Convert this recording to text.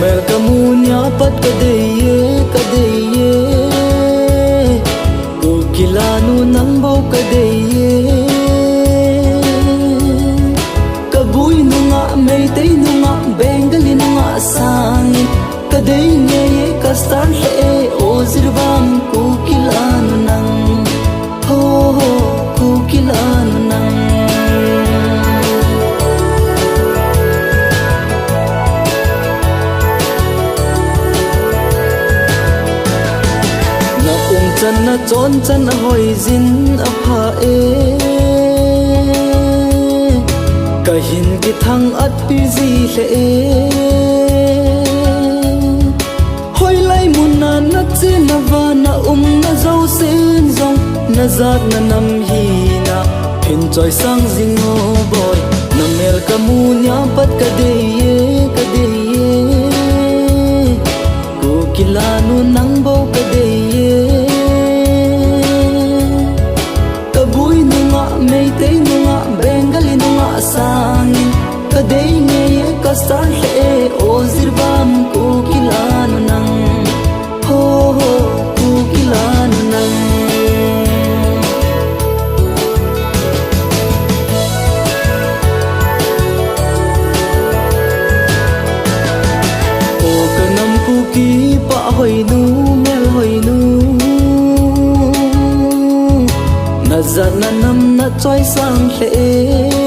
mel kamunya pat kadeye Kukilanu nang bau kadeye Kabui nunga meitei nunga bengali nunga sangin Kadeye ngeye kastan he o zirbam kukilanu nang Ho ho kukilanu nang Chan na chon chan na hoi zin a pha kahin ki thang at pi zi hle hoi lai mun na na che na va na na zo sen zong na zat na nam hi na phin choi sang zing o boy na mel ka mu nya pat ka de ko kilanu nang bo ka de meitei nunga bengali nunga sangin kadei ngeye kastan he o zirbam kukilanu nang ho ho kukilanu nang o kanam kuki pa hoinu mel hoinu na zat na nam na choi sang hle